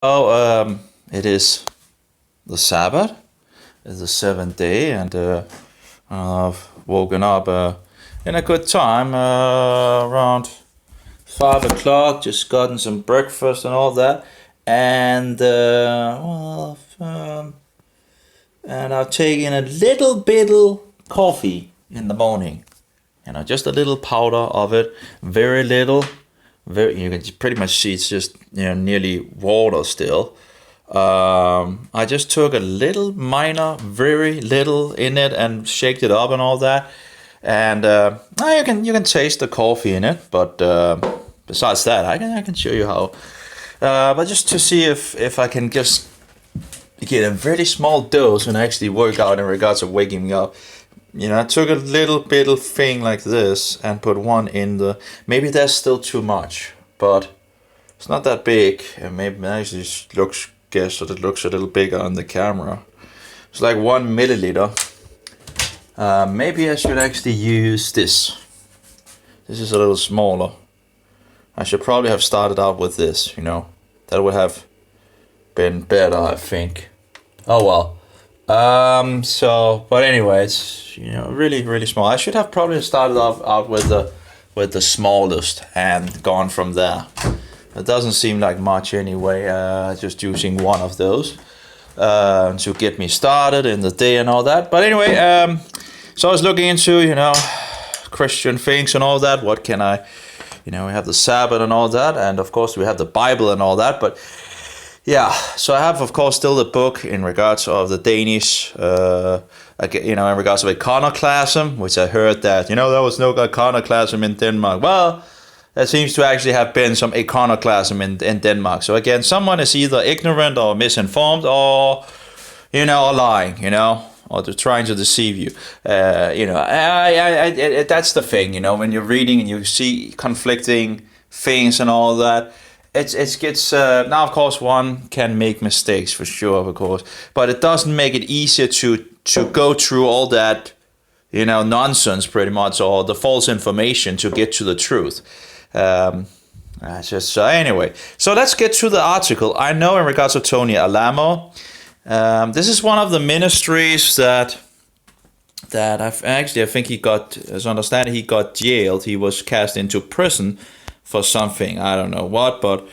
Oh, it is the Sabbath. It's the seventh day, and I've woken up in a good time around 5 o'clock. Just gotten some breakfast and all that, and and I've taken a little bit of coffee in the morning. Just a little powder of it, very little. Very, you can pretty much see it's just nearly water still. I just took a little minor, very little in it and shaked it up and all that. And you can taste the coffee in it, but besides that, I can show you how. But just to see if I can just get a very small dose and actually work out in regards of waking me up. I took a little bit of thing like this and put one in the. Maybe that's still too much, but it's not that big. And maybe actually guess that it looks a little bigger on the camera. It's like 1 milliliter. Maybe I should actually use this. This is a little smaller. I should probably have started out with this. That would have been better, I think. Oh well. But anyway, it's really really small. I should have probably started off out with the smallest and gone from there. It doesn't seem like much anyway. Just using one of those to get me started in the day and all that. But anyway, so I was looking into Christian things and all that. What can I? We have the Sabbath and all that, and of course we have the Bible and all that, but. Yeah, so I have, of course, still the book in regards of the Danish, in regards of iconoclasm, which I heard that, there was no iconoclasm in Denmark. Well, there seems to actually have been some iconoclasm in Denmark. So again, someone is either ignorant or misinformed or, or lying, or they're trying to deceive you. That's the thing, when you're reading and you see conflicting things and all that. It gets now. Of course, one can make mistakes for sure, of course, but it doesn't make it easier to go through all that, nonsense, pretty much, or the false information to get to the truth. Anyway. So let's get to the article. I know in regards to Tony Alamo, this is one of the ministries that I think he got, as I understand, he got jailed. He was cast into prison for something, I don't know what, but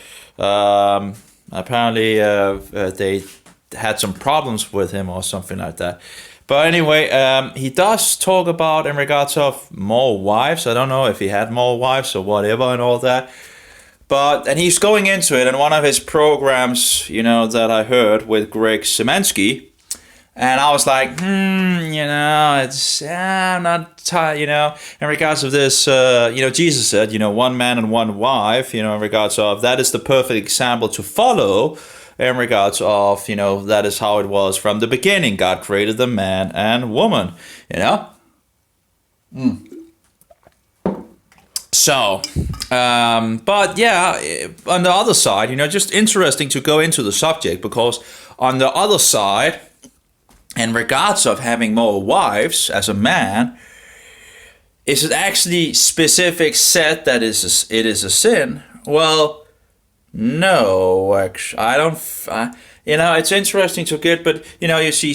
apparently they had some problems with him or something like that. But anyway, he does talk about in regards of more wives. I don't know if he had more wives or whatever and all that. And he's going into it in one of his programs, that I heard with Greg Szymanski. And I was like, it's, I'm not tired, in regards of this, Jesus said, one man and one wife, in regards of, that is the perfect example to follow, in regards of, that is how it was from the beginning. God created the man and woman, So, but yeah, on the other side, just interesting to go into the subject, because on the other side, in regards of having more wives as a man, is it actually specific said that it is a sin? Well, no, actually, I don't. It's interesting to get, but you see,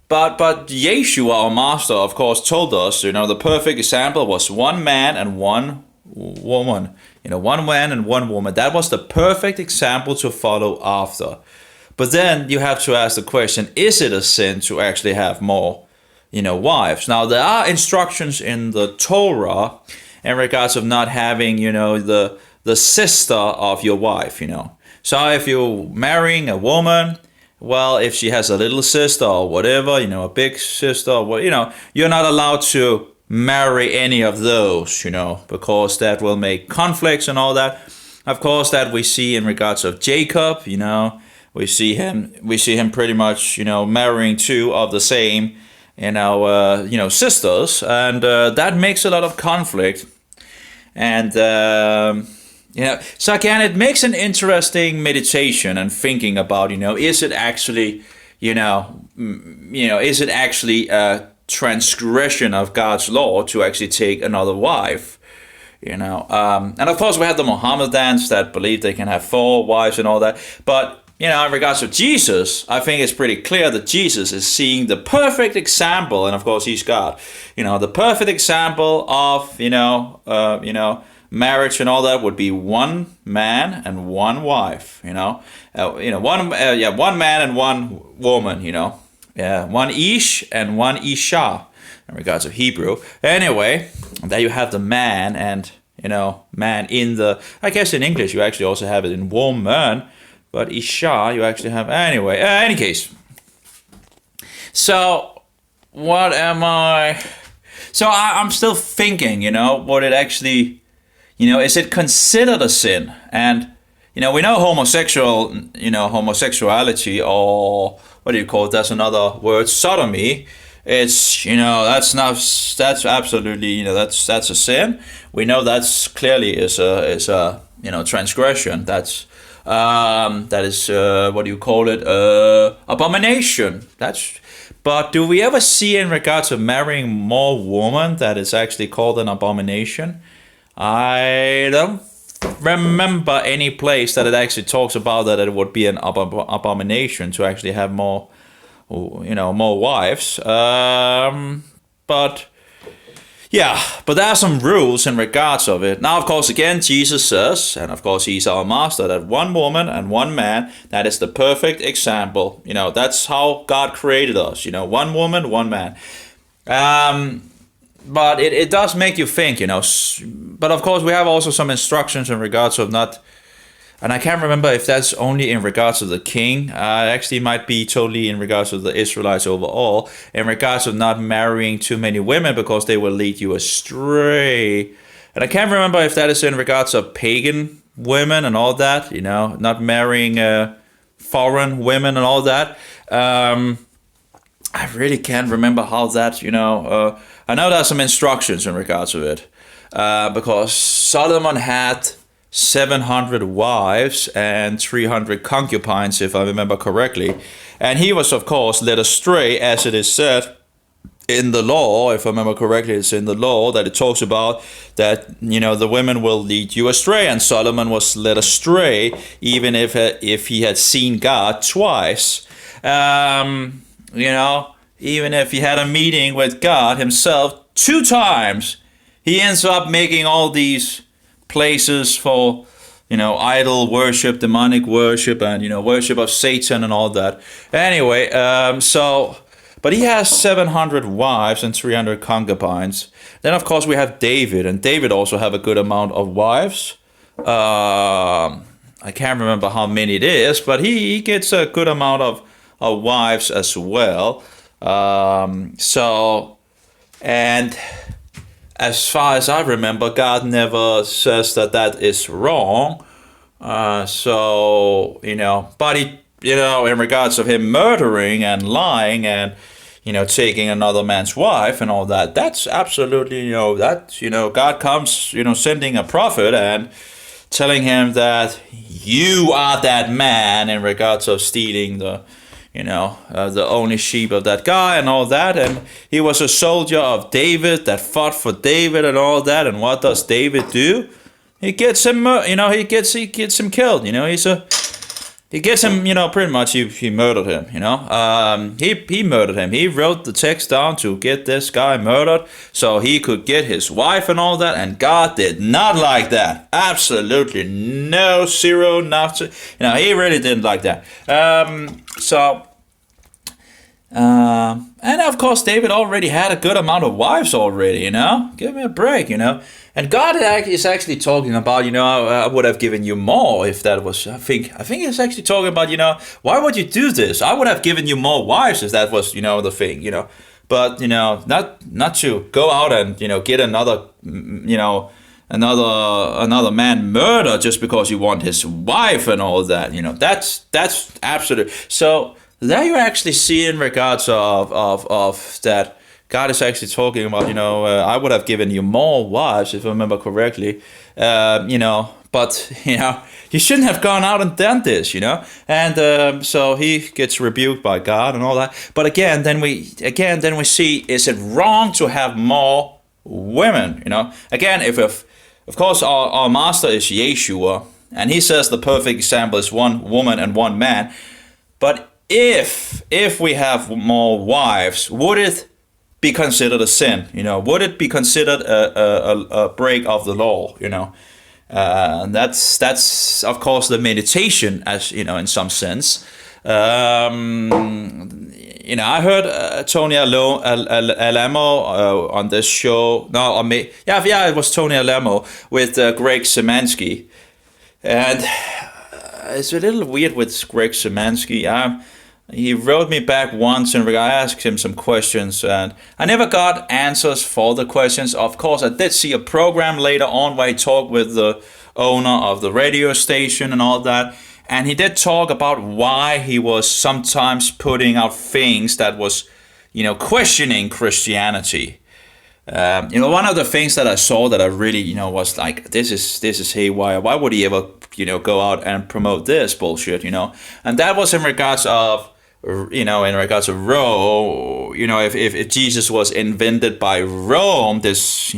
but Yeshua, our master, of course, told us, the perfect example was one man and one woman. One man and one woman. That was the perfect example to follow after. But then you have to ask the question, is it a sin to actually have more, wives? Now, there are instructions in the Torah in regards of not having, the sister of your wife, So if you're marrying a woman, well, if she has a little sister or whatever, a big sister, or you're not allowed to marry any of those, because that will make conflicts and all that. Of course, that we see in regards of Jacob, We see him pretty much, marrying two of the same, sisters, and that makes a lot of conflict. And so again, it makes an interesting meditation and thinking about, is it actually, is it actually a transgression of God's law to actually take another wife? And of course we have the Mohammedans that believe they can have 4 wives and all that. But in regards to Jesus, I think it's pretty clear that Jesus is seeing the perfect example, and of course he's God. The perfect example of marriage and all that would be one man and one wife. One man and one woman. One ish and one isha in regards of Hebrew. Anyway, there you have the man and man in the. I guess in English you actually also have it in woman. But Isha, you actually have... Anyway, any case. So, what am I... So, I'm still thinking, what it actually... is it considered a sin? And, we know homosexuality, or... What do you call it? That's another word. Sodomy. It's, that's absolutely, that's a sin. We know that's clearly is a transgression. That is what do you call it? Abomination. But do we ever see in regards to marrying more women that is actually called an abomination? I don't remember any place that it actually talks about that it would be an abomination to actually have more wives. But there are some rules in regards of it. Now, of course, again, Jesus says, and of course he's our master, that one woman and one man, that is the perfect example. That's how God created us. One woman, one man. But it does make you think, But of course, we have also some instructions in regards of not... And I can't remember if that's only in regards to the king. Actually, might be totally in regards to the Israelites overall. In regards of not marrying too many women because they will lead you astray. And I can't remember if that is in regards of pagan women and all that. Not marrying foreign women and all that. I really can't remember how that, I know there are some instructions in regards to it. Because Solomon had 700 wives and 300 concubines, if I remember correctly. And he was, of course, led astray, as it is said in the law. If I remember correctly, it's in the law that it talks about that, the women will lead you astray. And Solomon was led astray, even if he had seen God twice. Even if he had a meeting with God himself 2 times, he ends up making all these places for, idol worship, demonic worship, and, worship of Satan and all that. Anyway, but he has 700 wives and 300 concubines. Then, of course, we have David, and David also have a good amount of wives. I can't remember how many it is, but he gets a good amount of wives as well. And as far as I remember, God never says that is wrong. But he, in regards of him murdering and lying and, taking another man's wife and all that, that's absolutely, God comes, sending a prophet and telling him that you are that man in regards of stealing the only sheep of that guy and all that. And he was a soldier of David that fought for David and all that. And what does David do? He gets him, he gets him killed. He gets him, pretty much he murdered him. He murdered him. He wrote the text down to get this guy murdered so he could get his wife and all that. And God did not like that. Absolutely no, zero, nothing. He really didn't like that. And of course, David already had a good amount of wives already, Give me a break, And God is actually talking about, I would have given you more if that was, I think it's actually talking about, why would you do this? I would have given you more wives if that was, the thing, But, not to go out and, get another, another man murdered just because you want his wife and all that, that's absolute. So there you actually see in regards of that God is actually talking about, I would have given you more wives if I remember correctly, but you shouldn't have gone out and done this, and so he gets rebuked by God and all that. But again, then we see, is it wrong to have more women? Again, if of course, our master is Yeshua, and he says the perfect example is one woman and one man. But if we have more wives, would it be considered a sin? Would it be considered a break of the law? That's of course the meditation, as in some sense. I heard Tony Alamo on this show. It was Tony Alamo with Greg Szymanski, and it's a little weird with Greg Szymanski. He wrote me back once, and I asked him some questions, and I never got answers for the questions. Of course, I did see a program later on where he talked with the owner of the radio station and all that. And he did talk about why he was sometimes putting out things that was, questioning Christianity. One of the things that I saw that I really, was like, this is haywire. Why would he ever, go out and promote this bullshit, And that was in regards of, in regards of Rome, if Jesus was invented by Rome, this,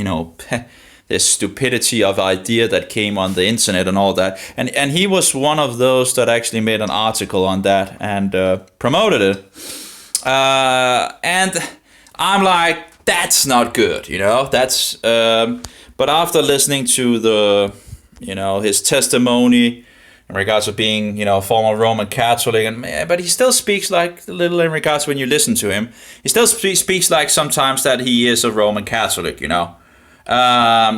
this stupidity of idea that came on the internet and all that. And he was one of those that actually made an article on that and promoted it. And I'm like, that's not good, That's but after listening to the, his testimony in regards to being, former Roman Catholic, but he still speaks like a little in regards when you listen to him. He still speaks like sometimes that he is a Roman Catholic,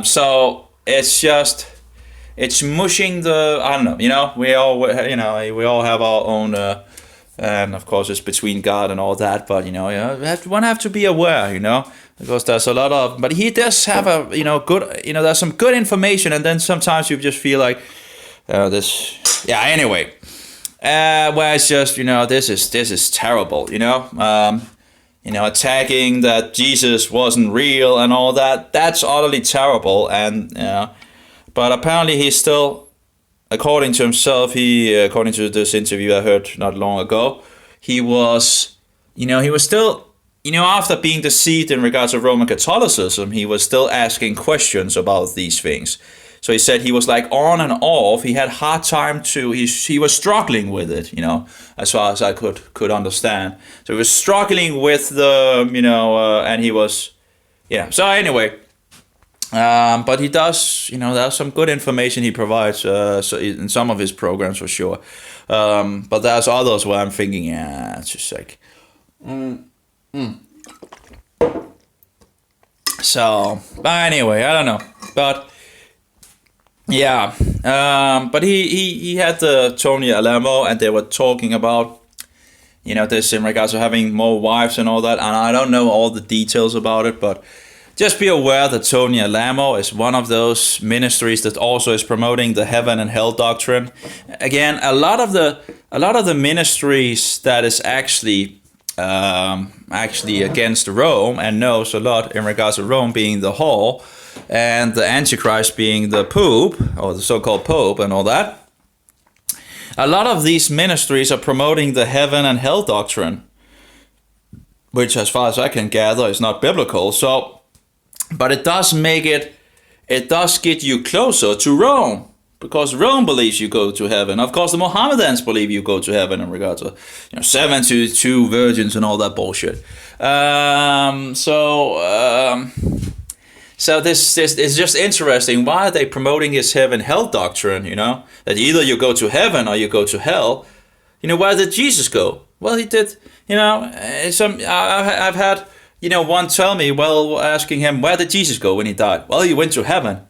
So it's mushing the, I don't know, we all have our own, and of course it's between God and all that, but one have to be aware, because there's a lot of, but he does have a, good, there's some good information, and then sometimes you just feel like, anyway, where it's just, this is terrible, attacking that Jesus wasn't real and all that. That's utterly terrible. And but apparently he's still, according to himself, according to this interview I heard not long ago, he was still, after being deceived in regards to Roman Catholicism, he was still asking questions about these things. So he said he was like on and off. He had hard time he was struggling with it, as far as I could understand. So he was struggling with the, and he was, So anyway, but he does, there's some good information he provides so in some of his programs for sure. But there's others where I'm thinking, it's just like, So, but anyway, I don't know. But but he had the Tony Alamo, and they were talking about, this in regards to having more wives and all that. And I don't know all the details about it, but just be aware that Tony Alamo is one of those ministries that also is promoting the heaven and hell doctrine. Again, a lot of the ministries that is actually against Rome and knows a lot in regards to Rome being the whore, and the Antichrist being the Pope, or the so-called Pope and all that. A lot of these ministries are promoting the heaven and hell doctrine, which as far as I can gather is not biblical. So, but it does get you closer to Rome, because Rome believes you go to heaven. Of course, the Mohammedans believe you go to heaven in regards to 7 to 2 virgins and all that bullshit. So this is just interesting. Why are they promoting this heaven-hell doctrine, That either you go to heaven or you go to hell. Where did Jesus go? Well, he did, I've had, one tell me, asking him, where did Jesus go when he died? Well, he went to heaven.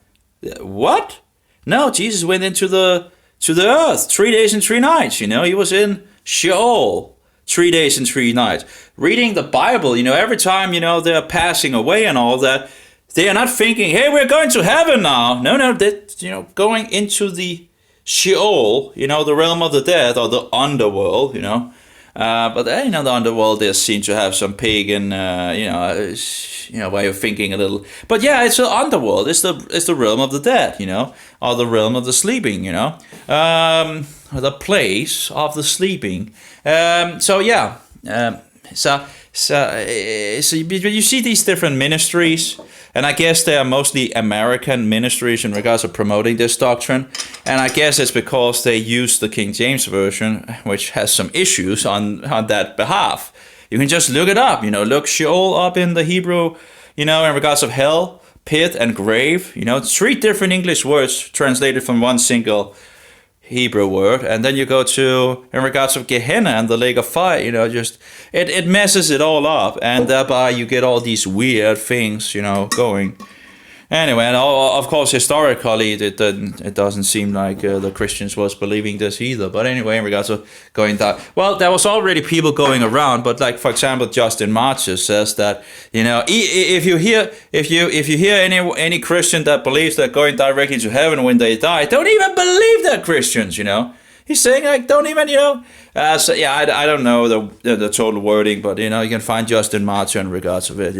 What? No, Jesus went into the earth 3 days and 3 nights, He was in Sheol 3 days and 3 nights. Reading the Bible, every time, they're passing away and all that, they are not thinking, hey, we're going to heaven now. No, they're, going into the Sheol, the realm of the dead, or the underworld, But the underworld, they seem to have some pagan, way of thinking a little. But yeah, it's the underworld. It's the realm of the dead, or the realm of the sleeping, the place of the sleeping. So you see these different ministries, and I guess they are mostly American ministries in regards to promoting this doctrine. And I guess it's because they use the King James Version, which has some issues on that behalf. You can just look it up, look Sheol up in the Hebrew, in regards of hell, pit, and grave. 3 different English words translated from one single Hebrew word, and then you go to in regards of Gehenna and the lake of fire. Just it messes it all up, and thereby you get all these weird things, going. Anyway, and of course historically it doesn't seem like the Christians was believing this either. But anyway, in regards of going that, well, there was already people going around, but like for example, Justin Marches says that if you hear any Christian that believes they're going directly to heaven when they die, don't even believe they're Christians. He's saying like don't even so yeah, I don't know the total wording, but you can find Justin Martyr in regards of it.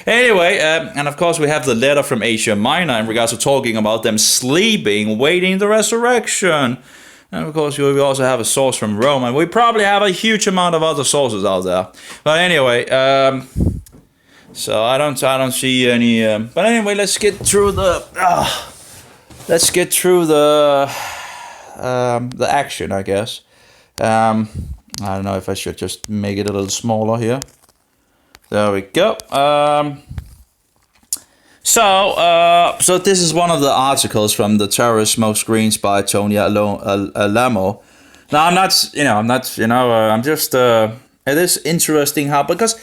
Anyway, and of course we have the letter from Asia Minor in regards to talking about them sleeping, waiting the resurrection. And of course we also have a source from Rome, and we probably have a huge amount of other sources out there. But anyway, so I don't see any. But anyway, let's get through the action, I guess. I don't know if I should just make it a little smaller here. There we go. So this is one of the articles from the Terrorist Smoke Screens by Tony Alamo. Now I'm just it is interesting how, because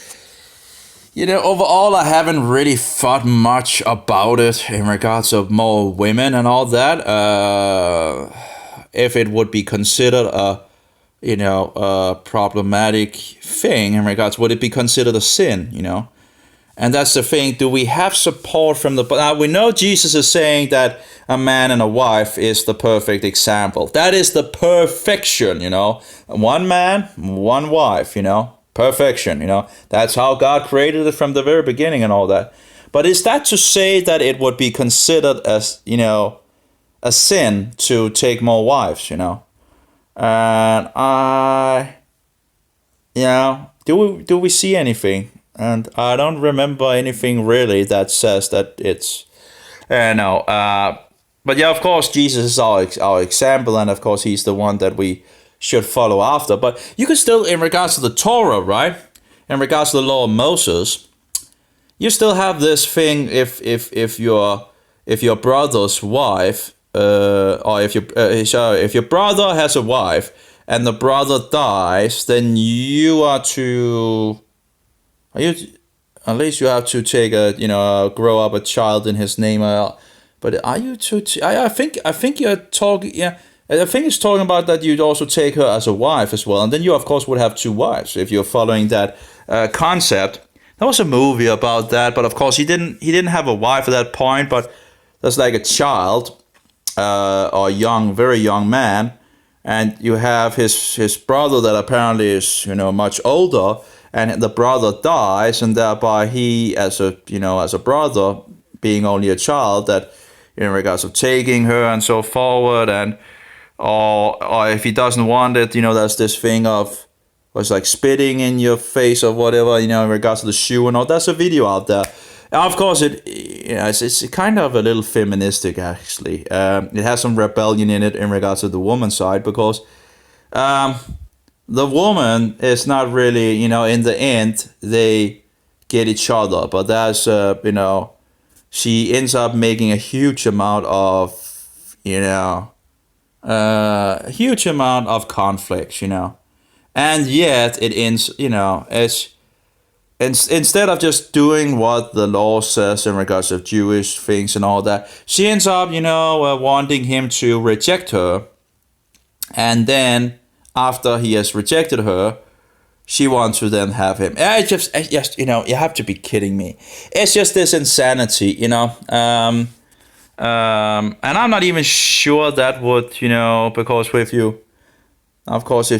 overall I haven't really thought much about it in regards of more women and all that. If it would be considered a problematic thing in regards, would it be considered a sin? And that's the thing. Do we have support from the? Now we know Jesus is saying that a man and a wife is the perfect example. That is the perfection. One man, one wife. Perfection. That's how God created it from the very beginning and all that. But is that to say that it would be considered as a sin to take more wives? And do we see anything? And I don't remember anything really that says that it's, but yeah, of course, Jesus is our example, and of course, he's the one that we should follow after. But you can still, in regards to the Torah, right? In regards to the law of Moses, you still have this thing if your brother's wife, or if your brother has a wife and the brother dies, then you are to. At least you have to take grow up a child in his name. But are you to? I think you're talking. Yeah, I think it's talking about that you'd also take her as a wife as well, and then you of course would have 2 wives if you're following that concept. There was a movie about that, but of course he didn't have a wife at that point. But there's like a child, or very young man, and you have his brother that apparently is much older. And the brother dies, and thereby he, as a brother, being only a child, that in regards of taking her and so forward, and or if he doesn't want it, there's this thing of was like spitting in your face or whatever, in regards to the shoe and all. There's a video out there. And of course, it's kind of a little feministic actually. It has some rebellion in it in regards to the woman's side, because. The woman is not really, in the end, they get each other. But that's, she ends up making a huge amount of, conflict, And yet it ends, instead of just doing what the law says in regards of Jewish things and all that, she ends up, wanting him to reject her. And then after he has rejected her, she wants to then have him. You have to be kidding me. It's just this insanity, and I'm not even sure that would, because with you, of course,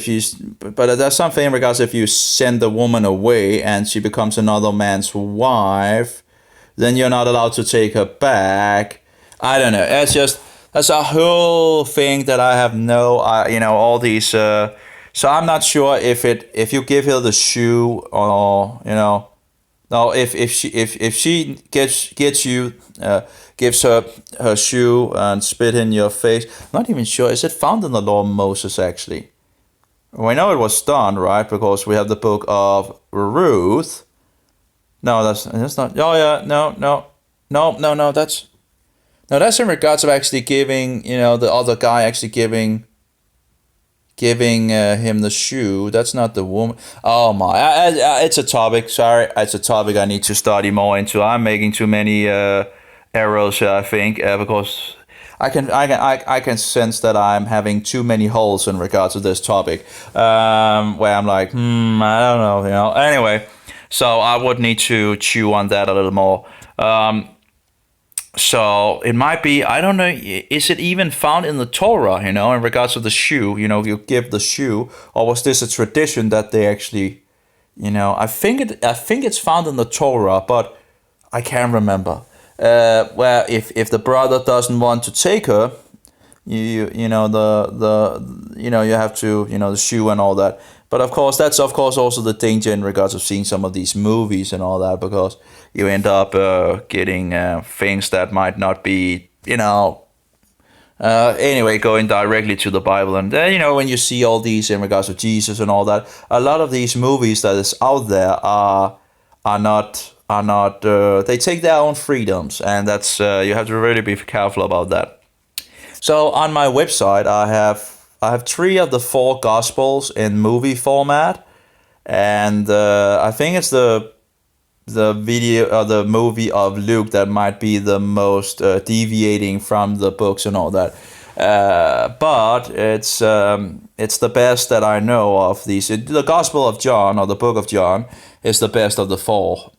but there's something in regards if you send a woman away and she becomes another man's wife, then you're not allowed to take her back. I don't know. That's a whole thing that I have all these So I'm not sure if you give her the shoe, or no, if she gets you gives her shoe and spit in your face. I'm not even sure. Is it found in the law of Moses actually? We know it was done, right? Because we have the book of Ruth. No, that's not. Oh yeah, no. That's in regards of actually giving, the other guy actually giving him the shoe. That's not the woman. Oh my, it's a topic. Sorry, it's a topic I need to study more into. I'm making too many errors, I think, because I can sense that I'm having too many holes in regards to this topic, where I'm like, I don't know. Anyway, so I would need to chew on that a little more. So it might be, I don't know, is it even found in the Torah, in regards to the shoe, you give the shoe, or was this a tradition that they actually, I think it's found in the Torah, but I can't remember. Where if the brother doesn't want to take her, you have to, the shoe and all that. But of course, that's also the danger in regards of seeing some of these movies and all that, because you end up getting things that might not be, anyway, going directly to the Bible. And when you see all these in regards to Jesus and all that, a lot of these movies that is out there are not they take their own freedoms, and that's you have to really be careful about that. So on my website, I have 3 of the 4 Gospels in movie format, and I think it's the video or the movie of Luke that might be the most deviating from the books and all that. But it's the best that I know of these. The Gospel of John, or the Book of John, is the best of the 4.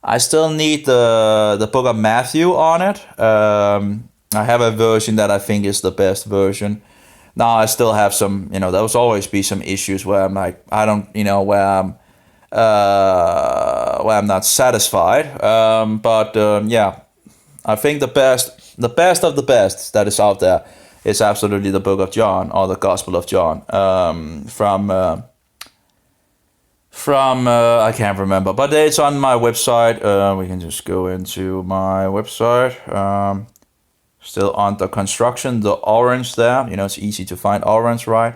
I still need the Book of Matthew on it. I have a version that I think is the best version. Now I still have some, there will always be some issues where I'm like, I don't, where I'm not satisfied. But yeah, I think the best of the best that is out there is absolutely the Book of John, or the Gospel of John, from I can't remember, but it's on my website. We can just go into my website. Still under construction, the orange there. It's easy to find orange, right?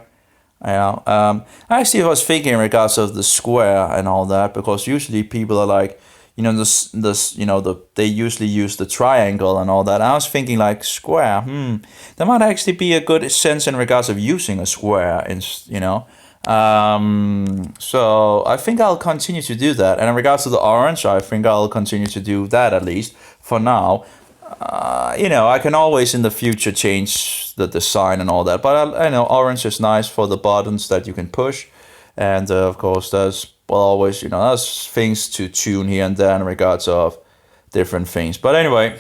I actually was thinking in regards of the square and all that, because usually people are like, they usually use the triangle and all that. I was thinking like square. There might actually be a good sense in regards of using a square, So I think I'll continue to do that. And in regards to the orange, I think I'll continue to do that, at least for now. I can always in the future change the design and all that. But I know orange is nice for the buttons that you can push. And of course, there's always, there's things to tune here and there in regards of different things. But anyway,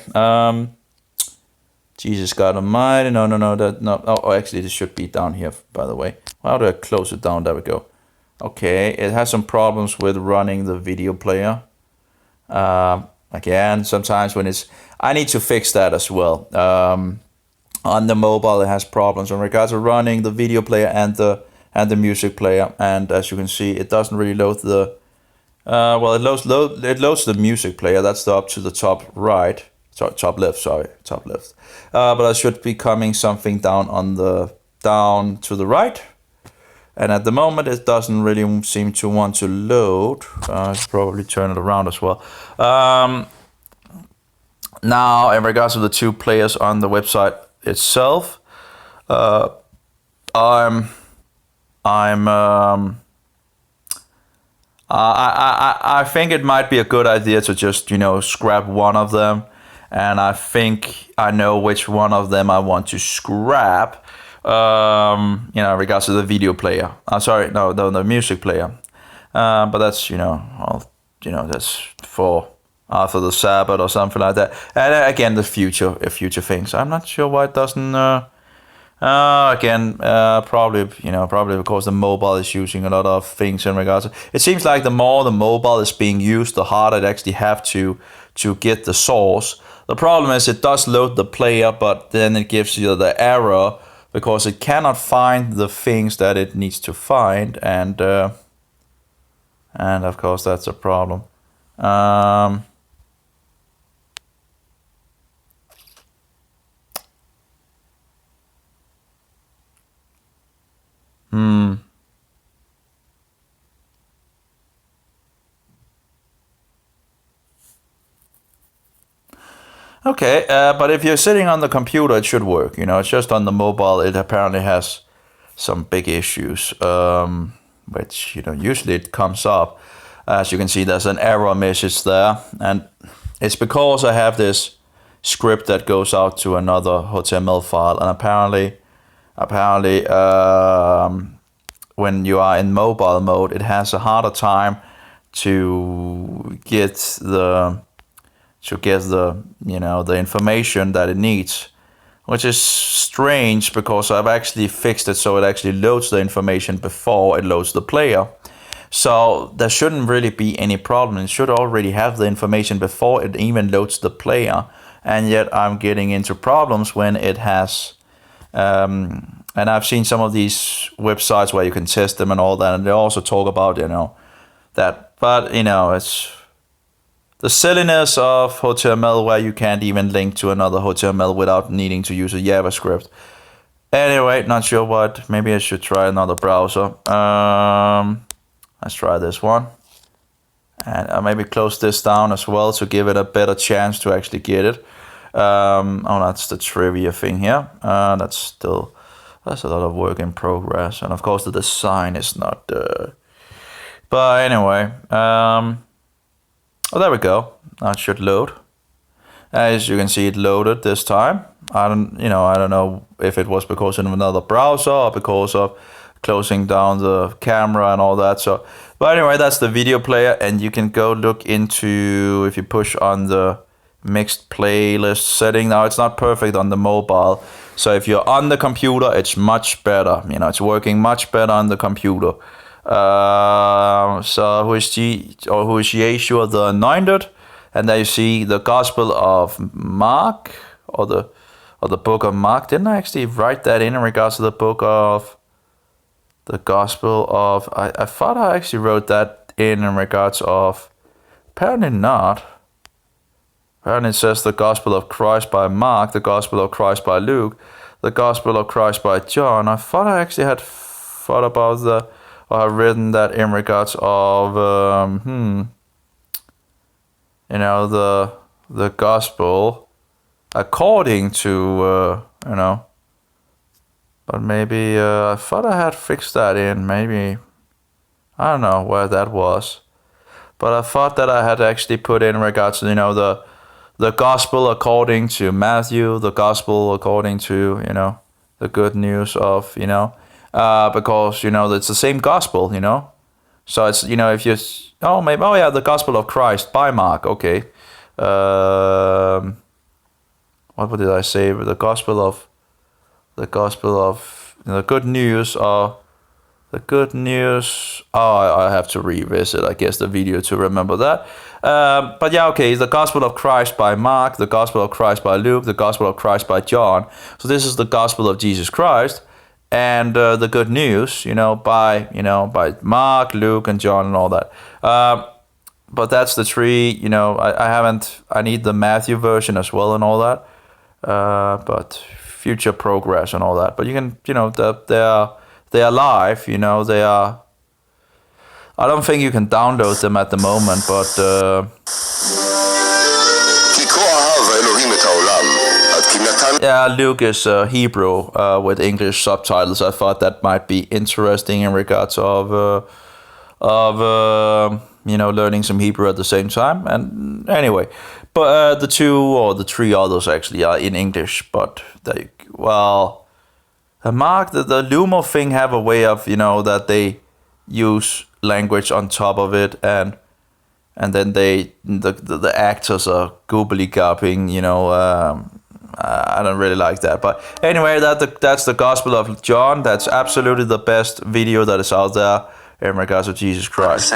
Jesus God Almighty. No. Oh, actually, this should be down here, by the way. How do I close it down? There we go. Okay, it has some problems with running the video player. Again, sometimes when I need to fix that as well. On the mobile, it has problems in regards to running the video player and the music player. And as you can see, it doesn't really load the. It loads the music player. That's up to the top right. Top left. But I should be coming something down to the right. And at the moment, it doesn't really seem to want to load. I should probably turn it around as well. Now, in regards to the 2 players on the website itself, I think it might be a good idea to just scrap one of them, and I think I know which one of them I want to scrap. In regards to the video player. The music player. But that's that's for after the Sabbath or something like that. And again, the future things. I'm not sure why it doesn't. Probably because the mobile is using a lot of things in regards. It seems like the more the mobile is being used, the harder it actually have to get the source. The problem is it does load the player, but then it gives you the error because it cannot find the things that it needs to find, and of course that's a problem. Okay, but if you're sitting on the computer, it should work. It's just on the mobile. It apparently has some big issues, which usually it comes up. As you can see, there's an error message there, and it's because I have this script that goes out to another HTML file, and apparently, when you are in mobile mode, it has a harder time to get the the information that it needs, which is strange because I've actually fixed it so it actually loads the information before it loads the player. So there shouldn't really be any problem. It should already have the information before it even loads the player, and yet I'm getting into problems when it has. And I've seen some of these websites where you can test them and all that, and they also talk about that. But it's the silliness of HTML where you can't even link to another HTML without needing to use a JavaScript. Anyway, not sure what. Maybe I should try another browser. Let's try this one. And I'll maybe close this down as well to give it a better chance to actually get it. That's the trivia thing here. That's a lot of work in progress. And of course the design is not... But anyway... there we go. That should load. As you can see, it loaded this time. I don't know if it was because of another browser or because of closing down the camera and all that. So, but anyway, that's the video player, and you can go look into, if you push on the mixed playlist setting. Now it's not perfect on the mobile. So if you're on the computer, it's much better. It's working much better on the computer. So who is Yeshua the Anointed, and there you see the Gospel of Mark, or the book of Mark. Didn't I actually write that in regards to the book of the Gospel of? I thought I actually wrote that in regards of. Apparently not. Apparently it says the Gospel of Christ by Mark, the Gospel of Christ by Luke, the Gospel of Christ by John. I thought I actually had thought about I've written that in regards of the gospel according to but maybe I thought I had fixed that in. Maybe I don't know where that was, but I thought that I had actually put in regards to the gospel according to Matthew, the gospel according to the good news of because it's the same gospel, so it's if you the Gospel of Christ by Mark. Okay, what did I say? The gospel of the good news, or the good news. I have to revisit, I guess, the video to remember that. But yeah, okay, the Gospel of Christ by Mark, the Gospel of Christ by Luke, the Gospel of Christ by John. So this is the Gospel of Jesus Christ. And the good news, by Mark, Luke, and John, and all that. But that's the tree. I need the Matthew version as well and all that. But future progress and all that. But you can, they are live. They are. I don't think you can download them at the moment, but. Yeah, Luke is Hebrew with English subtitles. I thought that might be interesting in regards of learning some Hebrew at the same time. And anyway, but the two or the three others actually are in English. But the Mark, the Lumo thing have a way of that they use language on top of it, and then the actors are gobbly-gobbing, I don't really like that. But anyway, that's the Gospel of John. That's absolutely the best video that is out there in regards to Jesus Christ.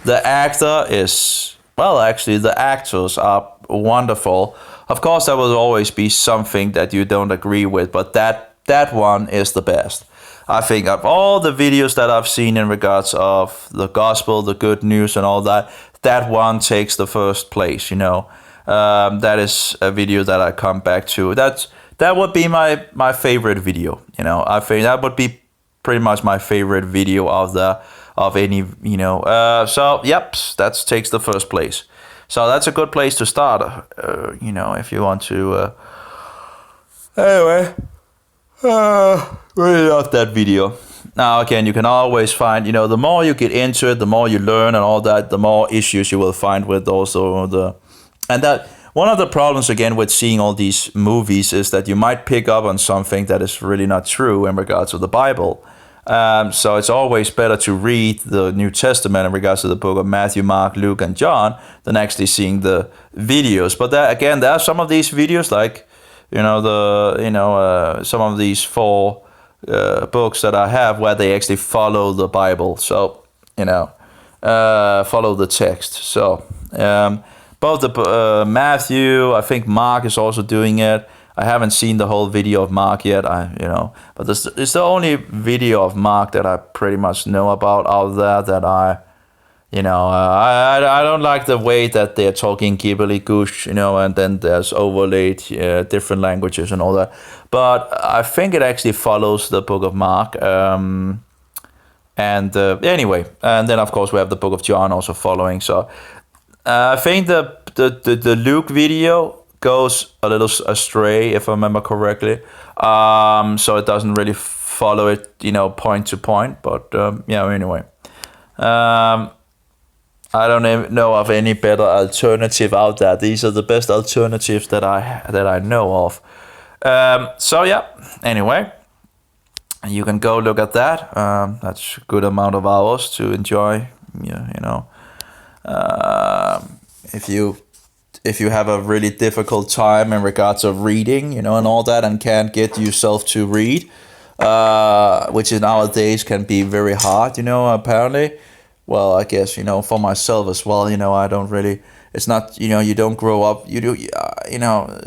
The actor is, well, actually the actors are wonderful. Of course, there will always be something that you don't agree with, but that one is the best. I think of all the videos that I've seen in regards of the gospel, the good news and all that, that one takes the first place, you know. That is a video that I come back to. That would be my favorite video, you know. I think that would be pretty much my favorite video of any, you know. So, yep, that takes the first place. So that's a good place to start, you know, if you want to. Anyway, really love that video. Now, again, you can always find, you know, the more you get into it, the more you learn and all that, the more issues you will find with also and that one of the problems, again, with seeing all these movies is that you might pick up on something that is really not true in regards to the Bible. So it's always better to read the New Testament in regards to the book of Matthew, Mark, Luke, and John than actually seeing the videos. But there are some of these videos, like, you know, some of these 4 books that I have where they actually follow the Bible. So, you know, follow the text. So, both the Matthew, I think Mark is also doing it. I haven't seen the whole video of Mark yet, but it's the only video of Mark that I pretty much know about out there that I don't like the way that they're talking gibberish, you know, and then there's overlaid different languages and all that. But I think it actually follows the book of Mark. Anyway, and then of course we have the book of John also following. So I think the Luke video goes a little astray, if I remember correctly. So it doesn't really follow it, you know, point to point. But anyway, I don't even know of any better alternative out there. These are the best alternatives that I know of. So yeah. Anyway, you can go look at that. That's a good amount of hours to enjoy. Yeah, you know. If you have a really difficult time in regards of reading, you know, and all that, and can't get yourself to read, which is nowadays can be very hard, you know, apparently. Well, I guess, you know, for myself as well, you know, I don't really, it's not, you know, you don't grow up, you do, you know,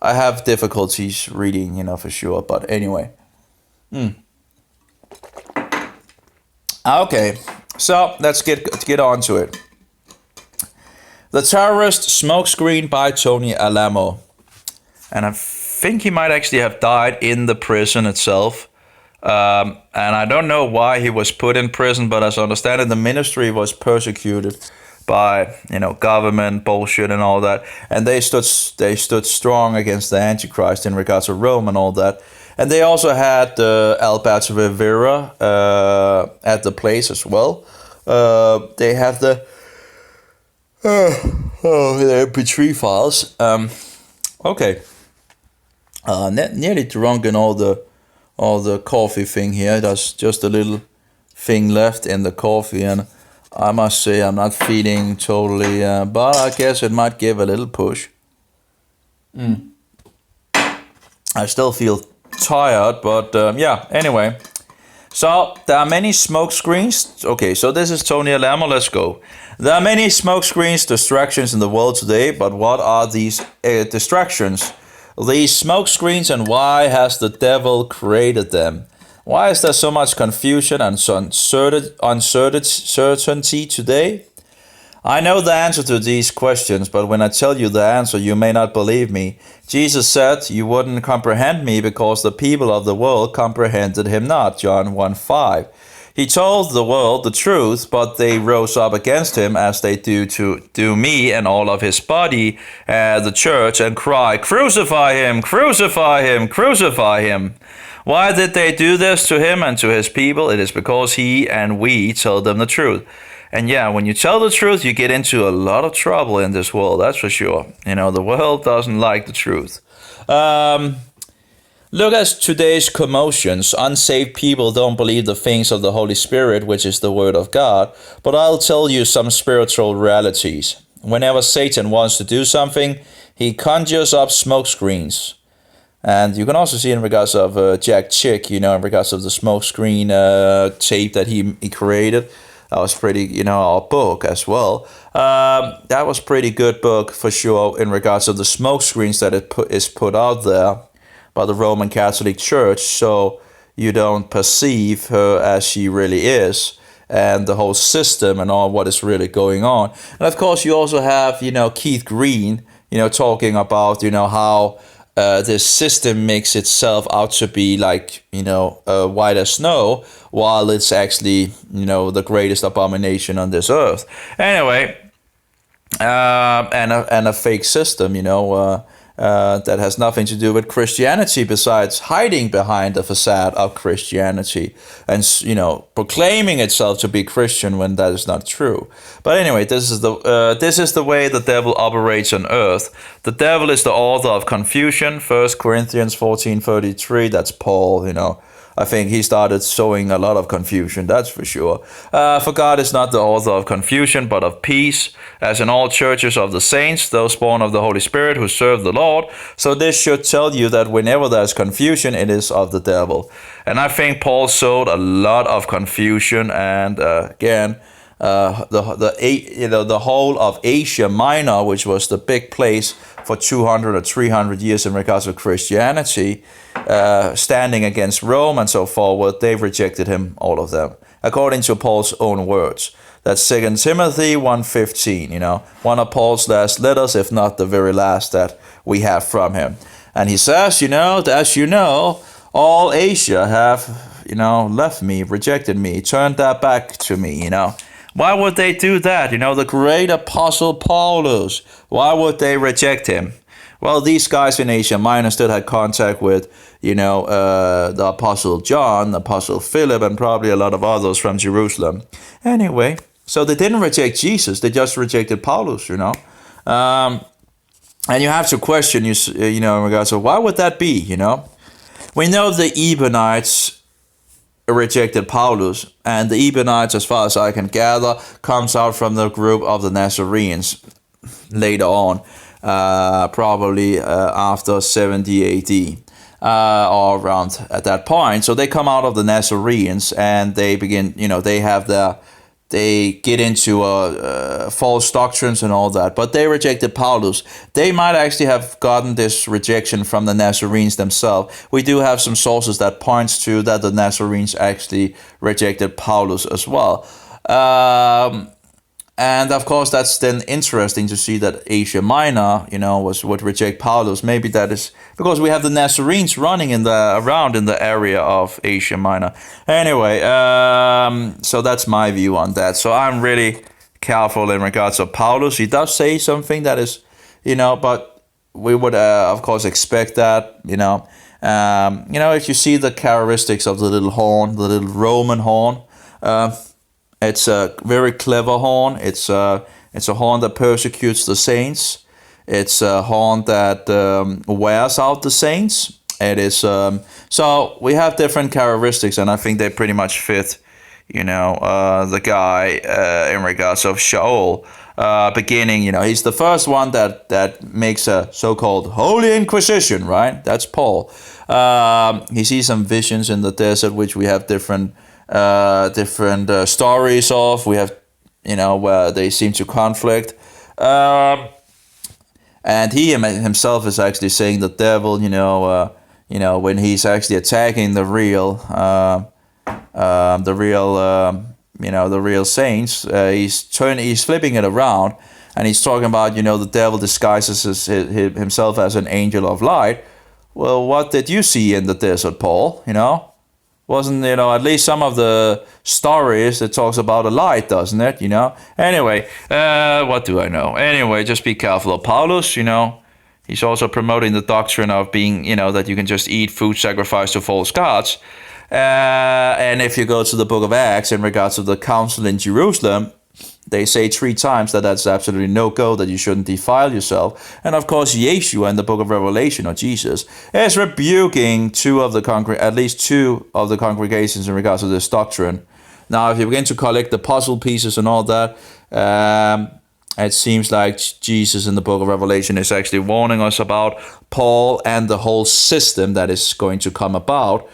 I have difficulties reading, you know, for sure, but anyway. Okay, so let's get on to it. The Terrorist Smokescreen by Tony Alamo. And I think he might actually have died in the prison itself. And I don't know why he was put in prison, but as I understand it, the ministry was persecuted by, you know, government bullshit and all that. And they stood strong against the Antichrist in regards to Rome and all that. And they also had Alberto Rivera at the place as well. They have the MP3 files. Okay. Nearly drunk in all the coffee thing here. There's just a little thing left in the coffee, and I must say I'm not feeling totally. But I guess it might give a little push. I still feel tired, but yeah. Anyway. So, there are many smoke screens. Okay, so this is Tony Alamo. Let's go. There are many smoke screens, distractions in the world today, but what are these distractions? These smoke screens, and why has the devil created them? Why is there so much confusion and uncertainty today? I know the answer to these questions, but when I tell you the answer, you may not believe me. Jesus said you wouldn't comprehend me because the people of the world comprehended him not. John 1:5. He told the world the truth, but they rose up against him as they do me and all of his body, the church, and cry, "Crucify him, crucify him, crucify him." Why did they do this to him and to his people? It is because he and we tell them the truth. And yeah, when you tell the truth, you get into a lot of trouble in this world, that's for sure. You know, the world doesn't like the truth. Look at today's commotions. Unsaved people don't believe the things of the Holy Spirit, which is the Word of God. But I'll tell you some spiritual realities. Whenever Satan wants to do something, he conjures up smoke screens. And you can also see in regards of Jack Chick, you know, in regards of the smoke screen tape that he created. That was pretty, our book as well. That was pretty good book for sure in regards to the smoke screens that is put out there by the Roman Catholic Church, so you don't perceive her as she really is, and the whole system and all what is really going on. And of course, you also have, Keith Green, talking about, how this system makes itself out to be like, white as snow, while it's actually, the greatest abomination on this earth. Anyway, and a fake system, that has nothing to do with Christianity besides hiding behind the facade of Christianity and, proclaiming itself to be Christian when that is not true. But anyway, this is the way the devil operates on earth. The devil is the author of confusion. 1 Corinthians 14:33. That's Paul, I think he started sowing a lot of confusion, that's for sure. For God is not the author of confusion, but of peace, as in all churches of the saints, those born of the Holy Spirit who serve the Lord. So this should tell you that whenever there's confusion, it is of the devil. And I think Paul sowed a lot of confusion, and again, the whole of Asia Minor, which was the big place for 200 or 300 years in regards to Christianity, standing against Rome and so forward, they've rejected him, all of them, according to Paul's own words. That's 2 Timothy 1:15, one of Paul's last letters, if not the very last that we have from him. And he says, as you know, all Asia have, left me, rejected me, turned their back to me, Why would they do that? The great apostle Paulus, why would they reject him? Well, these guys in Asia Minor still had contact with, the apostle John, the apostle Philip, and probably a lot of others from Jerusalem. Anyway, so they didn't reject Jesus, they just rejected Paulus, and you have to question, in regards to why would that be, We know the Ebionites rejected Paulus, and the Ebionites, as far as I can gather, comes out from the group of the Nazarenes later on, probably after 70 AD, or around at that point. So they come out of the Nazarenes, and they begin, they get into false doctrines and all that, but they rejected Paulus. They might actually have gotten this rejection from the Nazarenes themselves. We do have some sources that points to that the Nazarenes actually rejected Paulus as well. And of course, that's then interesting to see that Asia Minor, would reject Paulus. Maybe that is because we have the Nazarenes running around in the area of Asia Minor. Anyway, so that's my view on that. So I'm really careful in regards of Paulus. He does say something that is, but we would of course expect that, if you see the characteristics of the little horn, the little Roman horn. It's a very clever horn. It's a horn that persecutes the saints. It's a horn that wears out the saints. It is so we have different characteristics, and I think they pretty much fit, the guy in regards of Shaul. Beginning, he's the first one that makes a so-called Holy Inquisition, right? That's Paul. He sees some visions in the desert, which we have different stories of. We have, where they seem to conflict. And he himself is actually saying the devil, when he's actually attacking the real saints, he's flipping it around, and he's talking about, the devil disguises himself as an angel of light. Well, what did you see in the desert, Paul? Wasn't, at least some of the stories that talks about a light, doesn't it? Anyway, what do I know? Anyway, just be careful of Paulus, He's also promoting the doctrine of being, that you can just eat food sacrificed to false gods. And if you go to the book of Acts in regards to the council in Jerusalem, they say 3 times that that's absolutely no-go, that you shouldn't defile yourself. And of course, Yeshua in the book of Revelation, or Jesus, is rebuking at least two of the congregations in regards to this doctrine. Now, if you begin to collect the puzzle pieces and all that, it seems like Jesus in the book of Revelation is actually warning us about Paul and the whole system that is going to come about,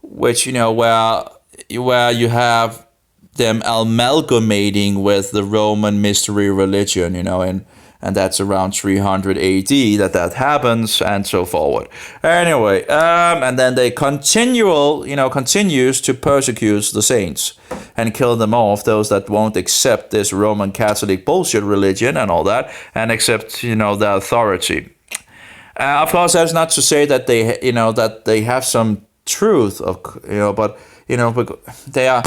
which, where you have them amalgamating with the Roman mystery religion, and that's around 300 AD that happens, and so forward. Anyway, and then they continues to persecute the saints and kill them off, those that won't accept this Roman Catholic bullshit religion and all that, and accept, the authority. Of course, that's not to say that they have some truth but they are.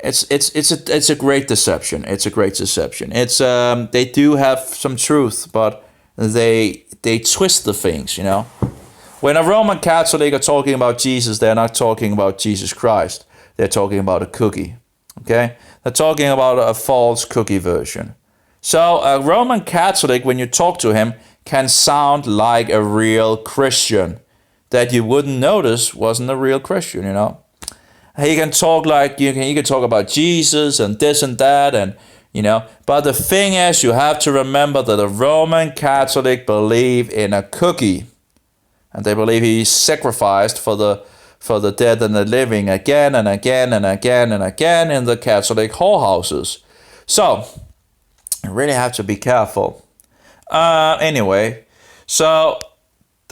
It's a great deception. It's a great deception. It's they do have some truth, but they twist the things. When a Roman Catholic are talking about Jesus, they're not talking about Jesus Christ. They're talking about a cookie. Okay, they're talking about a false cookie version. So a Roman Catholic, when you talk to him, can sound like a real Christian that you wouldn't notice wasn't a real Christian. He can talk like he can talk about Jesus and this and that, and but the thing is, you have to remember that the Roman Catholic believe in a cookie, and they believe he's sacrificed for the dead and the living again and again and again and again in the Catholic whorehouses. So you really have to be careful. Anyway, so.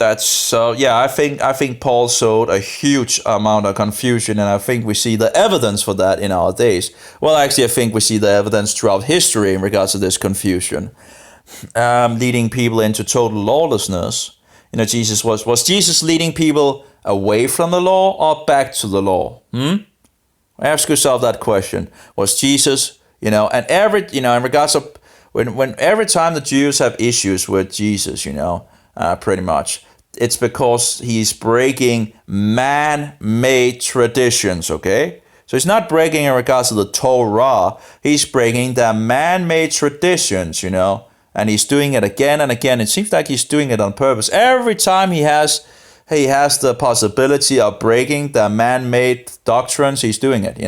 I think Paul sowed a huge amount of confusion, and I think we see the evidence for that in our days. Well, actually, I think we see the evidence throughout history in regards to this confusion, leading people into total lawlessness. Jesus was Jesus leading people away from the law or back to the law? Ask yourself that question. Was Jesus, and in regards of when every time the Jews have issues with Jesus, pretty much, it's because he's breaking man-made traditions, okay? So he's not breaking in regards to the Torah. He's breaking the man-made traditions, and he's doing it again and again. It seems like he's doing it on purpose. Every time he has the possibility of breaking the man-made doctrines, he's doing it,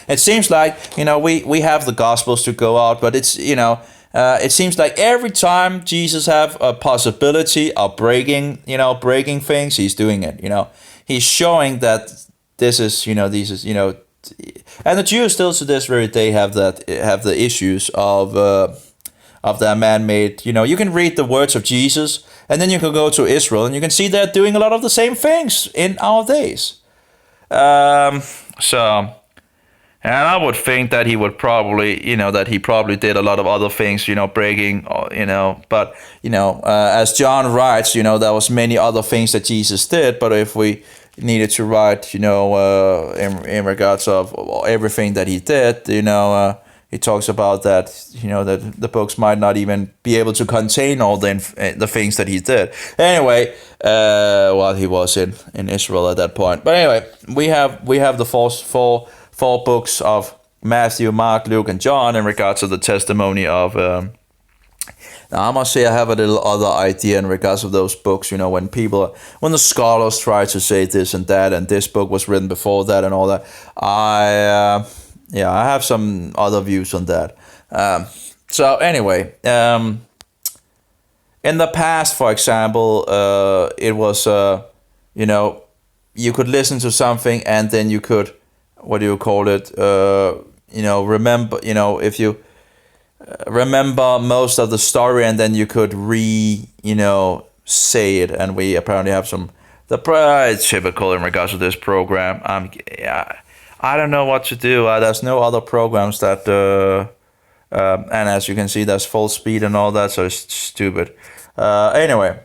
It seems like, we have the Gospels to go out, but it's, it seems like every time Jesus have a possibility of breaking things, he's doing it. He's showing that this is, and the Jews still to this very day have the issues of their man-made. You can read the words of Jesus, and then you can go to Israel, and you can see they're doing a lot of the same things in our days. And I would think that he would probably, that he probably did a lot of other things, breaking, but, as John writes, there was many other things that Jesus did, but if we needed to write, in regards of everything that he did, he talks about that, that the books might not even be able to contain all the things that he did. Anyway, while he was in Israel at that point. But anyway, we have the four books of Matthew, Mark, Luke, and John in regards to the testimony of. Now I must say I have a little other idea in regards of those books. When the scholars try to say this and that, and this book was written before that and all that, I have some other views on that. So anyway, in the past, for example, it was you could listen to something and then you could. What do you call it? Remember, if you remember most of the story, and then you could say it. And we apparently have it's typical in regards to this program. I don't know what to do. There's no other programs that, and as you can see, there's full speed and all that, so it's stupid. Anyway.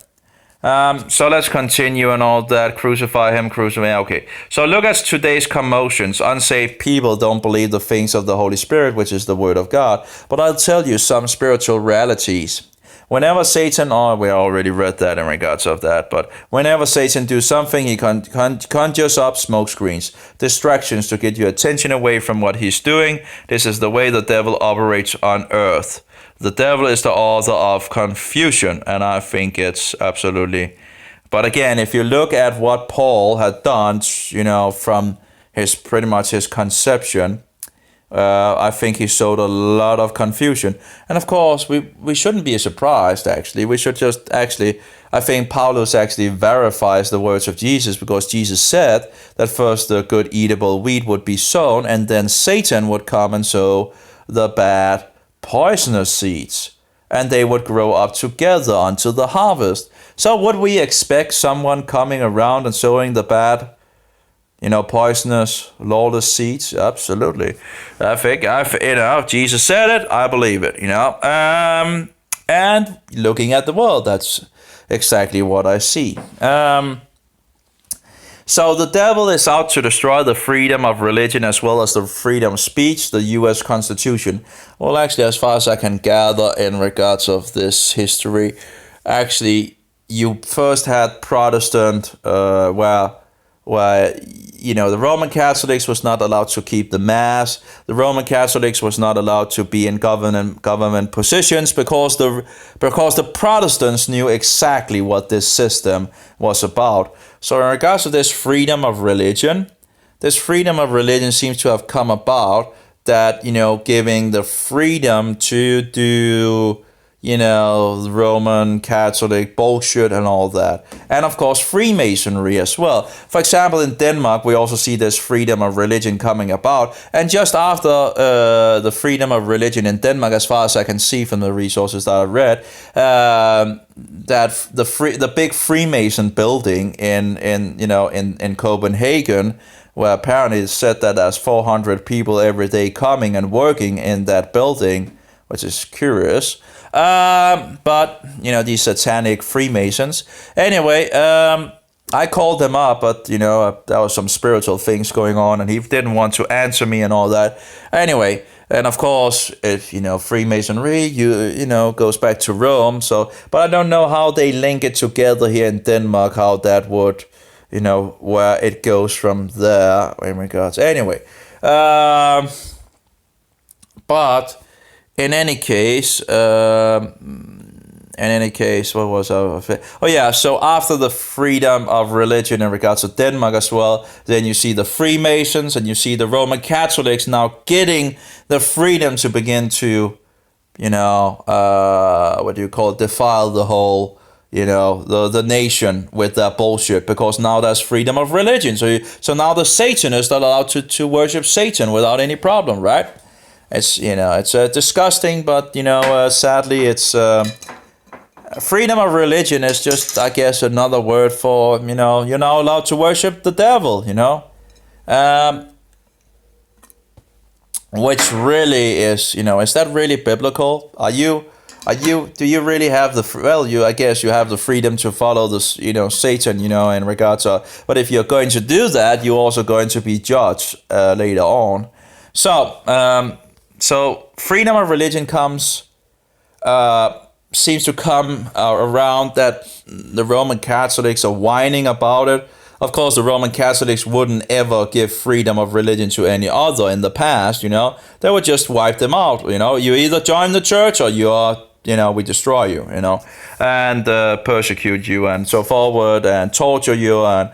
So let's continue and all that. Crucify him, crucify him. Okay. So look at today's commotions. Unsaved people don't believe the things of the Holy Spirit, which is the Word of God. But I'll tell you some spiritual realities. Whenever Satan, we already read that in regards of that, but whenever Satan do something, he conjures up smoke screens, distractions to get your attention away from what he's doing. This is the way the devil operates on earth. The devil is the author of confusion, and I think it's absolutely. But again, if you look at what Paul had done, from his conception, I think he sowed a lot of confusion. And of course, we shouldn't be surprised, actually. We should just actually, I think Paulus actually verifies the words of Jesus, because Jesus said that first the good eatable wheat would be sown, and then Satan would come and sow the bad poisonous seeds. And they would grow up together until the harvest. So would we expect someone coming around and sowing the bad, poisonous, lawless seeds? Absolutely. I think, Jesus said it, I believe it, and looking at the world, that's exactly what I see. So the devil is out to destroy the freedom of religion as well as the freedom of speech, the U.S. Constitution. Well, actually, as far as I can gather in regards of this history, actually, you first had Protestant, where the Roman Catholics was not allowed to keep the Mass. The Roman Catholics was not allowed to be in government positions because the Protestants knew exactly what this system was about. So in regards to this freedom of religion seems to have come about that, giving the freedom to do, Roman Catholic bullshit and all that. And of course, Freemasonry as well. For example, in Denmark, we also see this freedom of religion coming about. And just after the freedom of religion in Denmark, as far as I can see from the resources that I read, that the big Freemason building in Copenhagen, where apparently it's said that there's 400 people every day coming and working in that building, which is curious. But these satanic Freemasons. Anyway, I called them up, but there was some spiritual things going on, and he didn't want to answer me and all that. Anyway, and of course, if Freemasonry, goes back to Rome. So, but I don't know how they link it together here in Denmark. How that would, where it goes from there in regards. Anyway, but. In any case, what was I? Oh yeah, so after the freedom of religion in regards to Denmark as well, then you see the Freemasons and you see the Roman Catholics now getting the freedom to begin to, defile the whole, the nation with that bullshit, because now there's freedom of religion. So now the Satanists are allowed to worship Satan without any problem, right? It's it's disgusting, but sadly, it's freedom of religion is just, I guess, another word for you're now allowed to worship the devil, which really is that really biblical? Do you really have I guess you have the freedom to follow this, Satan, in regards to, but if you're going to do that, you're also going to be judged later on. So freedom of religion seems to come around that the Roman Catholics are whining about it. Of course, the Roman Catholics wouldn't ever give freedom of religion to any other in the past, They would just wipe them out, You either join the church or you are, we destroy you, and persecute you and so forward and torture you and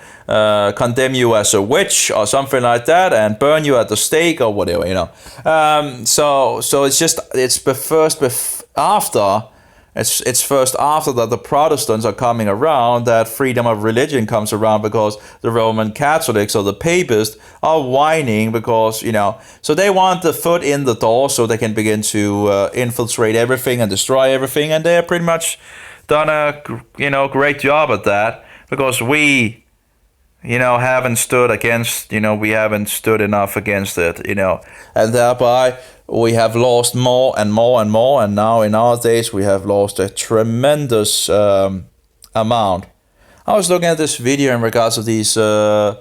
condemn you as a witch or something like that and burn you at the stake or whatever, So it's first after that the Protestants are coming around that freedom of religion comes around, because the Roman Catholics or the Papists are whining because, so they want the foot in the door so they can begin to infiltrate everything and destroy everything. And they're pretty much done a, great job at that, because we, haven't stood against, we haven't stood enough against it, and thereby we have lost more and more and more, and now in our days we have lost a tremendous amount. I was looking at this video in regards to these the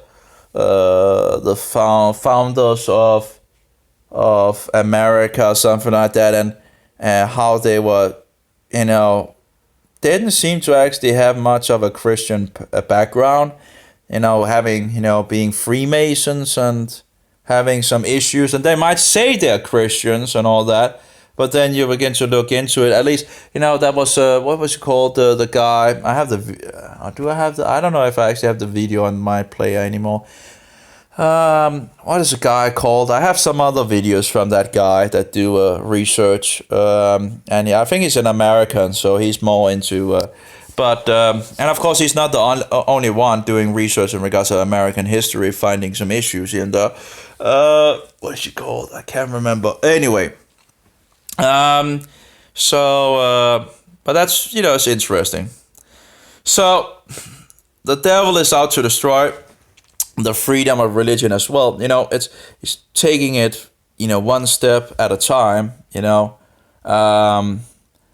founders of America, something like that, and how they were, didn't seem to actually have much of a Christian background, having, being Freemasons and having some issues, and they might say they're Christians and all that, but then you begin to look into it. At least, that was what was it called? The guy. I have I don't know if I actually have the video on my player anymore. What is a guy called? I have some other videos from that guy that do research, and yeah, I think he's an American, so he's more into. And of course, he's not the only one doing research in regards to American history, finding some issues in the. What is she called? I can't remember. Anyway, but that's it's interesting. So, the devil is out to destroy the freedom of religion as well. It's taking it, one step at a time.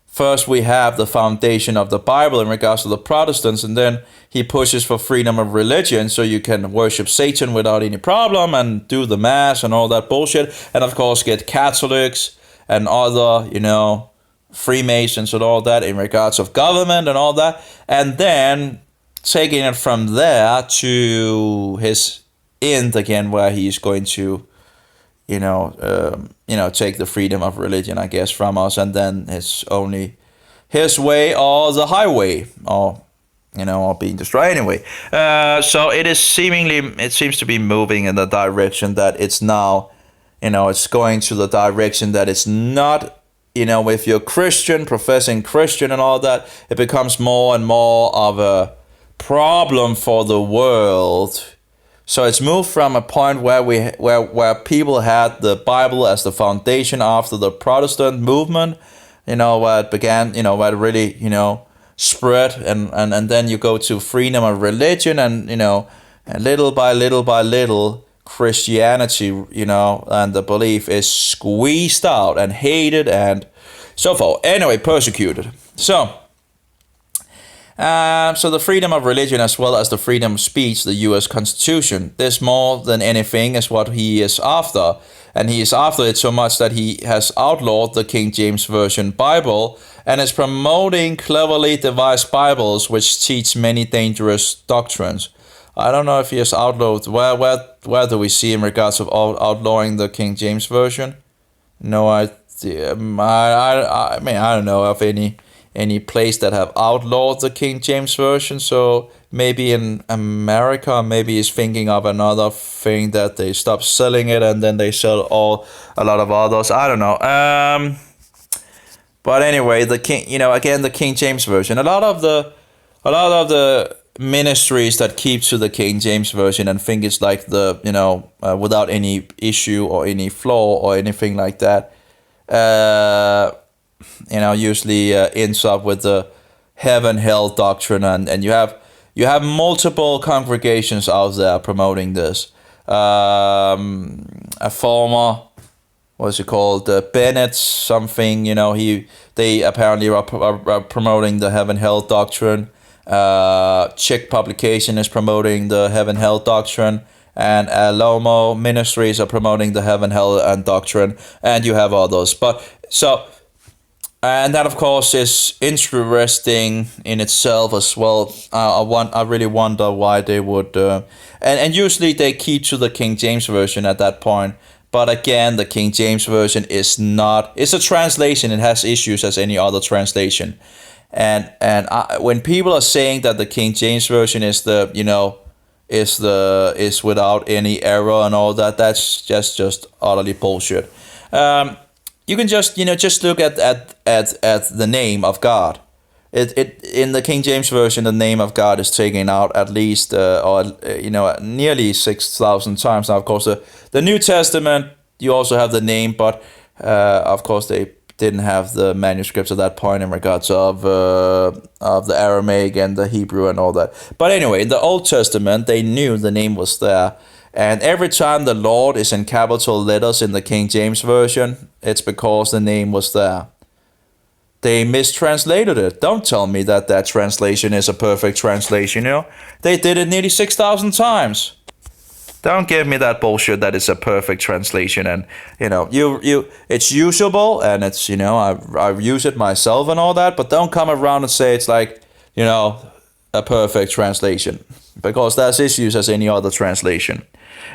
First we have the foundation of the Bible in regards to the Protestants, and then he pushes for freedom of religion, so you can worship Satan without any problem and do the mass and all that bullshit, and of course get Catholics and other, Freemasons and all that in regards of government and all that, and then taking it from there to his end again, where he's going to, take the freedom of religion, I guess, from us, and then it's only his way or the highway, or being destroyed anyway. So it seems to be moving in the direction that it's now, it's going to the direction that it's not. If you're Christian, professing Christian and all that, it becomes more and more of a problem for the world. So it's moved from a point where people had the Bible as the foundation after the Protestant movement, where it began, where it really, spread, and then you go to freedom of religion, and and little by little Christianity, and the belief is squeezed out and hated and so forth. Anyway, persecuted. So the freedom of religion as well as the freedom of speech, the U.S. Constitution, this more than anything is what he is after. And he is after it so much that he has outlawed the King James Version Bible and is promoting cleverly devised Bibles which teach many dangerous doctrines. I don't know if he has outlawed. Where do we see in regards of outlawing the King James Version? No idea. I mean, I don't know of any place that have outlawed the King James Version. So maybe in America, maybe he's thinking of another thing that they stop selling it and then they sell a lot of others. I don't know. But anyway, the King James Version. A lot of the ministries that keep to the King James Version and think it's like the without any issue or any flaw or anything like that, usually ends up with the heaven hell doctrine, and you have multiple congregations out there promoting this. A former, what's it called, Bennett something, they apparently are promoting the heaven hell doctrine. Chick Publication is promoting the heaven hell doctrine, and Alamo Ministries are promoting the heaven hell and doctrine, and you have others. And that of course is interesting in itself as well. I really wonder why they would, and usually they keep to the King James Version at that point. But again, the King James Version is not. It's a translation. It has issues as any other translation. And when people are saying that the King James Version is is without any error and all that, that's just utterly bullshit. You can just look at the name of God. It in the King James Version, the name of God is taken out at least nearly 6,000 times. Now, of course, the New Testament, you also have the name, but of course they didn't have the manuscripts at that point in regards of the Aramaic and the Hebrew and all that. But anyway, in the Old Testament, they knew the name was there. And every time the Lord is in capital letters in the King James Version, it's because the name was there. They mistranslated it. Don't tell me that translation is a perfect translation, They did it nearly 6,000 times. Don't give me that bullshit that it's a perfect translation, and it's usable, and it's I use it myself and all that, but don't come around and say it's like a perfect translation, because there's issues as any other translation.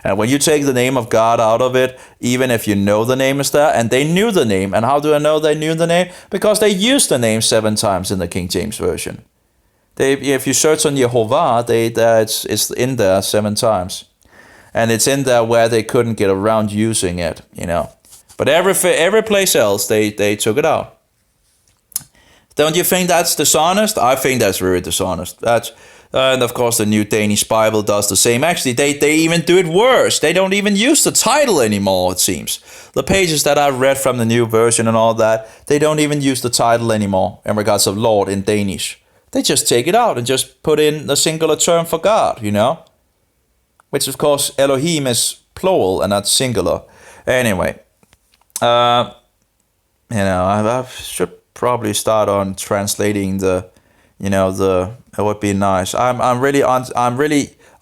And when you take the name of God out of it, even if you know the name is there, and they knew the name, and how do I know they knew the name? Because they used the name 7 times in the King James Version. If you search on Jehovah, it's in there 7 times. and it's in there where they couldn't get around using it, you know. But every place else, they took it out. Don't you think that's dishonest? I think that's very dishonest. And of course, the New Danish Bible does the same. Actually, they even do it worse. They don't even use the title anymore, it seems. The pages that I read from the new version and all that, they don't even use the title anymore in regards of Lord in Danish. They just take it out and just put in the singular term for God, you know? Which, of course, Elohim is plural and not singular. Anyway, I should probably start on translating it would be nice. I'm really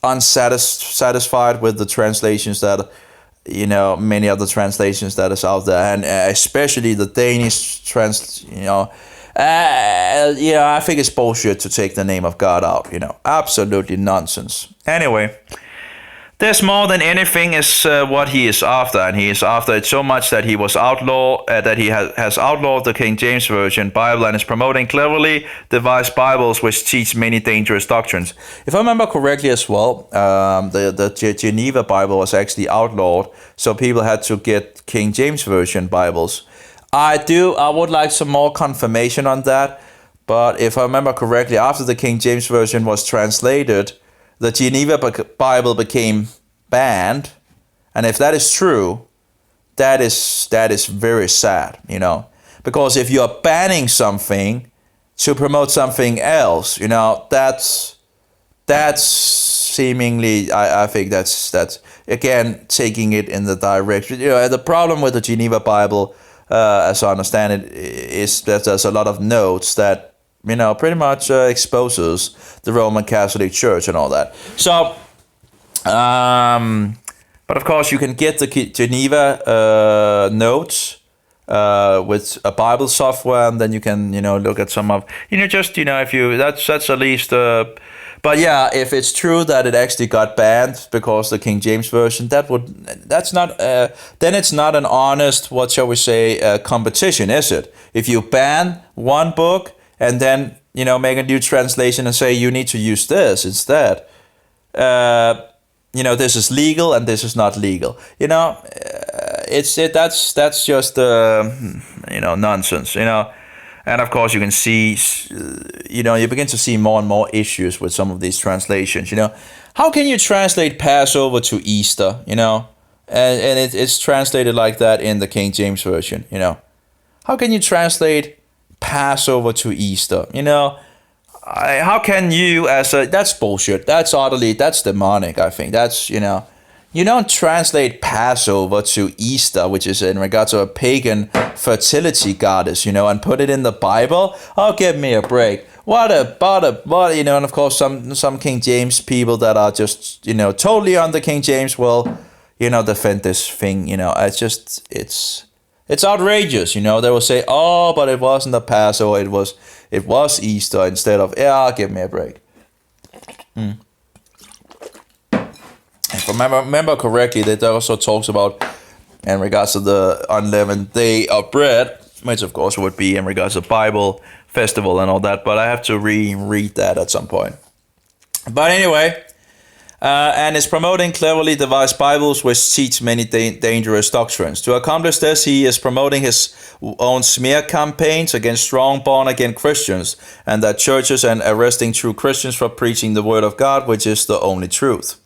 unsatisfied with the translations that, many of the translations that is out there, and especially the Danish I think it's bullshit to take the name of God out, absolutely nonsense. Anyway, this more than anything is what he is after, and he is after it so much that he was that he has outlawed the King James Version Bible and is promoting cleverly devised Bibles which teach many dangerous doctrines. If I remember correctly as well, the Geneva Bible was actually outlawed, so people had to get King James Version Bibles. I would like some more confirmation on that, but if I remember correctly, after the King James Version was translated, the Geneva Bible became banned, and if that is true, that is very sad, because if you are banning something to promote something else, that's seemingly, I think that's again taking it in the direction. The problem with the Geneva Bible, as I understand it, is that there's a lot of notes that pretty much exposes the Roman Catholic Church and all that. So, but of course you can get the Geneva notes with a Bible software, and then you can look at some of if you that's at least. But yeah, if it's true that it actually got banned because the King James Version, that's not then it's not an honest, what shall we say, competition, is it? If you ban one book and then make a new translation and say you need to use this instead, this is legal and this is not legal. That's just nonsense. And of course you can see, you begin to see more and more issues with some of these translations. How can you translate Passover to Easter? And it's translated like that in the King James Version. How can you translate Passover to Easter? How can you that's bullshit. That's demonic, I think. That's, you don't translate Passover to Easter, which is in regards to a pagan fertility goddess, and put it in the Bible. Oh, give me a break. What, and of course some King James people that are just, totally on the King James will, defend this thing, it's outrageous, They will say, oh, but it wasn't a Passover, it was Easter instead of, give me a break. If I remember correctly, that also talks about, in regards to the unleavened day of bread, which of course would be in regards to Bible festival and all that, but I have to reread that at some point. But anyway, and is promoting cleverly devised Bibles which teach many dangerous doctrines. To accomplish this, he is promoting his own smear campaigns against strong born-again Christians and that churches, and arresting true Christians for preaching the word of God, which is the only truth.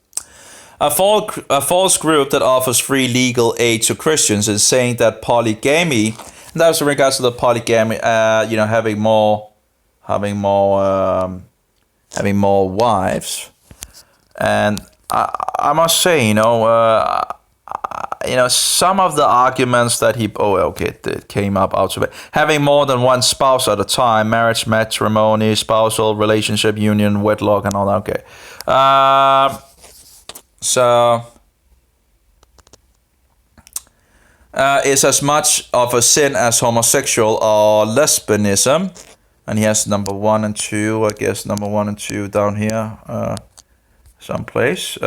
A false group that offers free legal aid to Christians is saying that polygamy, and that's in regards to the polygamy, having more wives. And I must say, some of the arguments that it came up out of it. Having more than one spouse at a time, marriage, matrimony, spousal relationship, union, wedlock, and all that. Okay. Is as much of a sin as homosexual or lesbianism. And he has number 1 and 2, I guess number 1 and 2 down here, someplace.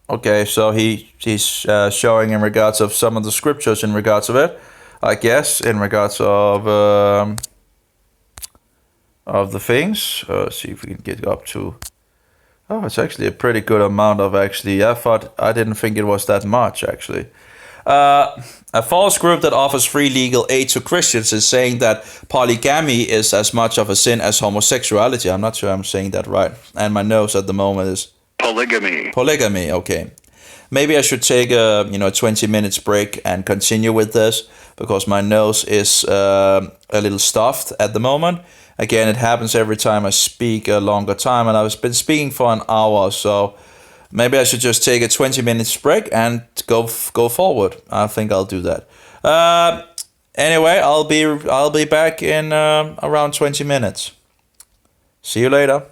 Okay, so he's showing in regards of some of the scriptures in regards of it, I guess, in regards of the things. See if we can get up to. Oh, it's actually a pretty good amount of actually. I didn't think it was that much actually. A false group that offers free legal aid to Christians is saying that polygamy is as much of a sin as homosexuality. I'm not sure I'm saying that right. And my nose at the moment is Polygamy. polygamy. Okay. Maybe I should take a 20 minutes break and continue with this because my nose is a little stuffed at the moment. Again, it happens every time I speak a longer time, and I've been speaking for an hour, so maybe I should just take a 20 minutes break and go forward. I think I'll do that. Anyway, I'll be back in around 20 minutes. See you later.